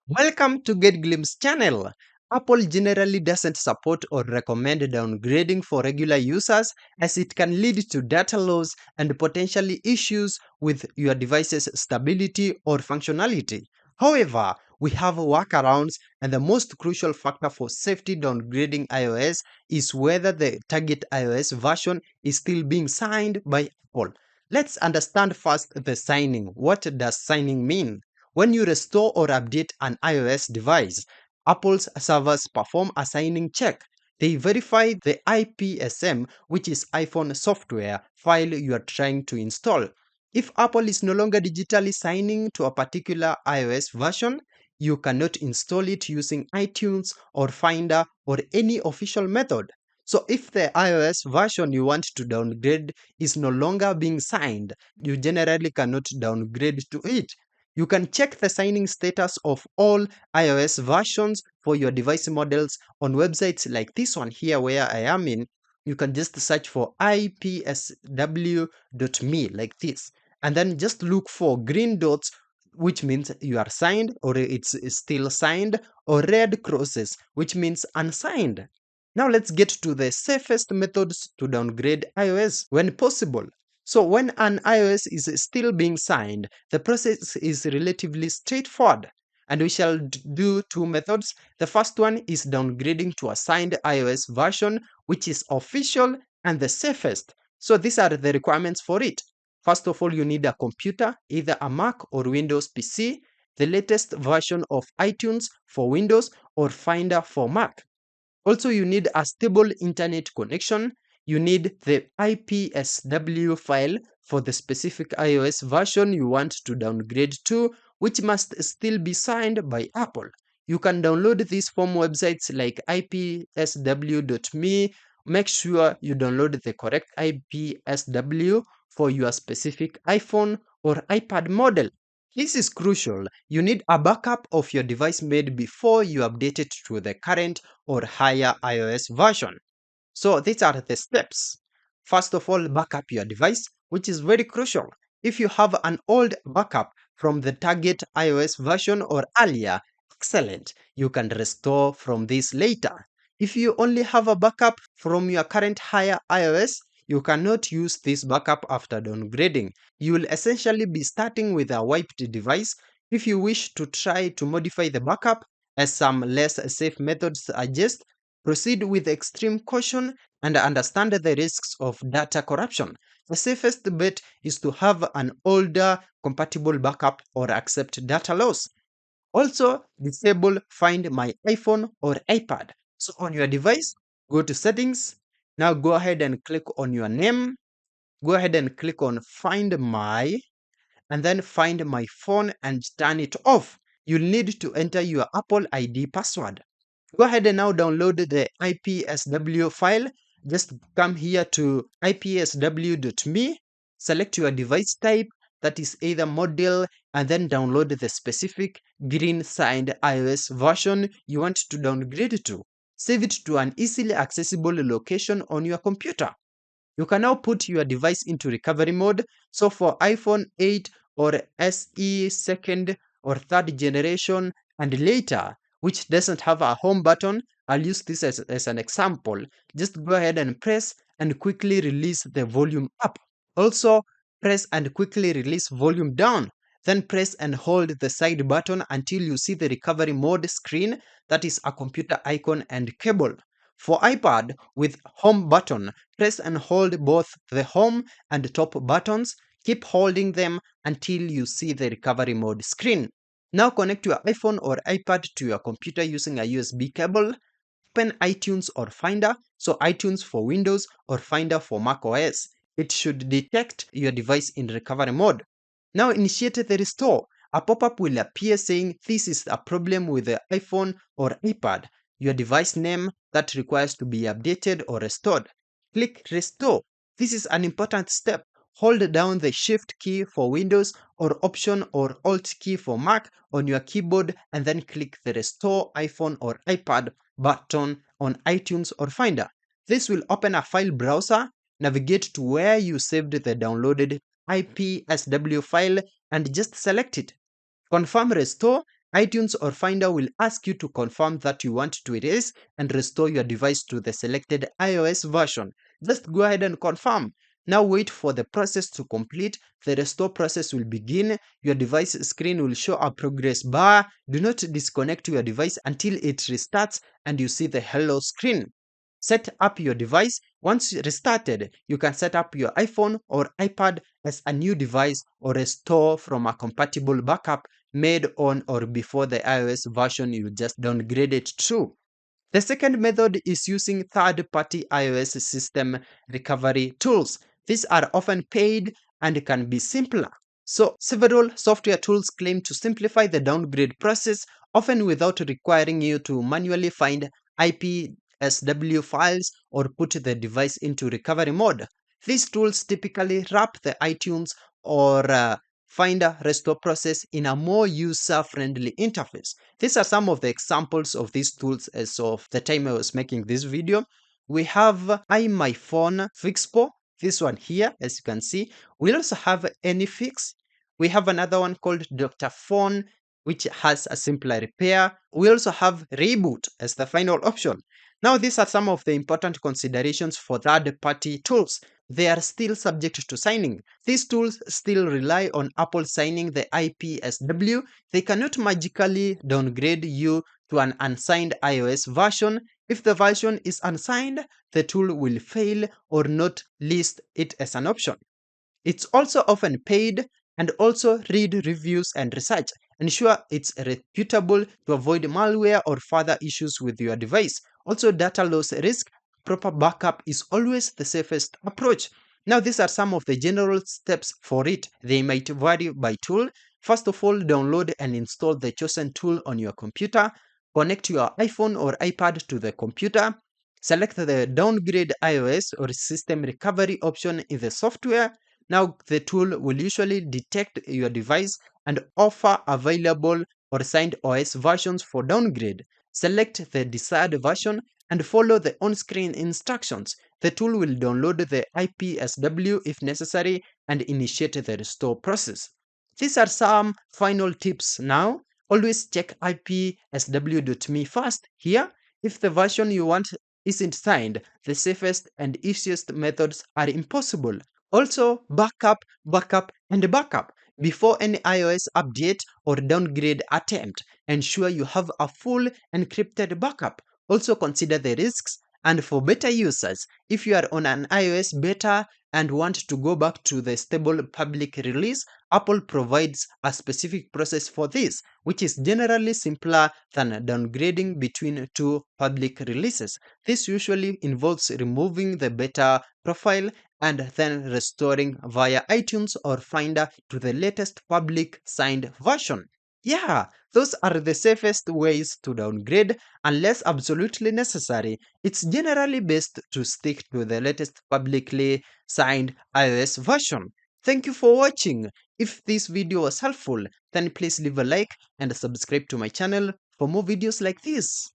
Welcome to Get Glimpse channel. Apple generally doesn't support or recommend downgrading for regular users as it can lead to data loss and potentially issues with your device's stability or functionality. However, we have workarounds, and the most crucial factor for safety downgrading iOS is whether the target iOS version is still being signed by Apple. Let's understand first the signing. What does signing mean? When you restore or update an iOS device, Apple's servers perform a signing check. They verify the IPSM, which is iPhone software file you are trying to install. If Apple is no longer digitally signing to a particular iOS version, you cannot install it using iTunes or Finder or any official method. So if the iOS version you want to downgrade is no longer being signed, you generally cannot downgrade to it. You can check the signing status of all iOS versions for your device models on websites like this one here where I am in. You can just search for ipsw.me like this, and then just look for green dots, which means you are signed or it's still signed, or red crosses, which means unsigned. Now let's get to the safest methods to downgrade iOS when possible. So when an iOS is still being signed, the process is relatively straightforward, and we shall do two methods. The first one is downgrading to a signed iOS version, which is official and the safest. So these are the requirements for it. First of all, you need a computer, either a Mac or Windows PC, the latest version of iTunes for Windows or Finder for Mac. Also, you need a stable internet connection. You need the IPSW file for the specific iOS version you want to downgrade to, which must still be signed by Apple. You can download these from websites like ipsw.me. Make sure you download the correct IPSW for your specific iPhone or iPad model. This is crucial. You need a backup of your device made before you update it to the current or higher iOS version. So these are the steps. First of all, backup your device, which is very crucial. If you have an old backup from the target iOS version or earlier, excellent. You can restore from this later. If you only have a backup from your current higher iOS, you cannot use this backup after downgrading. You will essentially be starting with a wiped device. If you wish to try to modify the backup, as some less safe methods suggest, proceed with extreme caution and understand the risks of data corruption. The safest bet is to have an older compatible backup or accept data loss. Also, disable Find My iPhone or iPad. So on your device, go to settings. Now go ahead and click on your name. Go ahead and click on Find My, and then Find My Phone and turn it off. You'll need to enter your Apple ID password. Go ahead and now download the IPSW file. Just come here to ipsw.me, select your device type, that is either model, and then download the specific green signed iOS version you want to downgrade to. Save it to an easily accessible location on your computer. You can now put your device into recovery mode. So for iPhone 8 or SE second or third generation and later, which doesn't have a home button, I'll use this as an example. Just go ahead and press and quickly release the volume up. Also, press and quickly release volume down. Then press and hold the side button until you see the recovery mode screen, that is a computer icon and cable. For iPad with home button, press and hold both the home and top buttons. Keep holding them until you see the recovery mode screen. Now connect your iPhone or iPad to your computer using a USB cable. Open iTunes or Finder, so iTunes for Windows or Finder for Mac OS. It should detect your device in recovery mode. Now initiate the restore. A pop-up will appear saying this is a problem with the iPhone or iPad, your device name that requires to be updated or restored. Click Restore. This is an important step. Hold down the Shift key for Windows or Option or Alt key for Mac on your keyboard and then click the Restore iPhone or iPad button on iTunes or Finder. This will open a file browser. Navigate to where you saved the downloaded IPSW file and just select it. Confirm restore iTunes or Finder will ask you to confirm that you want to erase and restore your device to the selected iOS version. Just go ahead and confirm. Now wait for the process to complete. The restore process will begin. Your device screen will show a progress bar. Do not disconnect your device until it restarts and you see the hello screen. Set up your device. Once restarted, you can set up your iPhone or iPad as a new device or restore from a compatible backup made on or before the iOS version you just downgraded to. The second method is using third-party iOS system recovery tools. These are often paid and can be simpler. So, several software tools claim to simplify the downgrade process, often without requiring you to manually find IPSW files or put the device into recovery mode. These tools typically wrap the iTunes or Finder restore process in a more user-friendly interface. These are some of the examples of these tools as of the time I was making this video. We have iMyFone Fixpo, this one here, as you can see. We also have AnyFix. We have another one called Dr. Phone, which has a simpler repair. We also have Reboot as the final option. Now, these are some of the important considerations for third-party tools. They are still subject to signing. These tools still rely on Apple signing the IPSW. They cannot magically downgrade you to an unsigned iOS version. If the version is unsigned, the tool will fail or not list it as an option. It's also often paid, and also read reviews and research. Ensure it's reputable to avoid malware or further issues with your device. Also, data loss risk. Proper backup is always the safest approach. Now, these are some of the general steps for it. They might vary by tool. First of all, download and install the chosen tool on your computer. Connect your iPhone or iPad to the computer. Select the downgrade iOS or system recovery option in the software. Now, the tool will usually detect your device and offer available or signed OS versions for downgrade. Select the desired version and follow the on-screen instructions. The tool will download the IPSW if necessary and initiate the restore process. These are some final tips now. Always check IPSW.me first here. If the version you want isn't signed, the safest and easiest methods are impossible. Also, backup, and backup. Before any iOS update or downgrade attempt, ensure you have a full encrypted backup. Also consider the risks, and for beta users, if you are on an iOS beta and want to go back to the stable public release, Apple provides a specific process for this, which is generally simpler than downgrading between two public releases. This usually involves removing the beta profile and then restoring via iTunes or Finder to the latest public signed version. Yeah, those are the safest ways to downgrade unless absolutely necessary. It's generally best to stick to the latest publicly signed iOS version. Thank you for watching. If this video was helpful, then please leave a like and subscribe to my channel for more videos like this.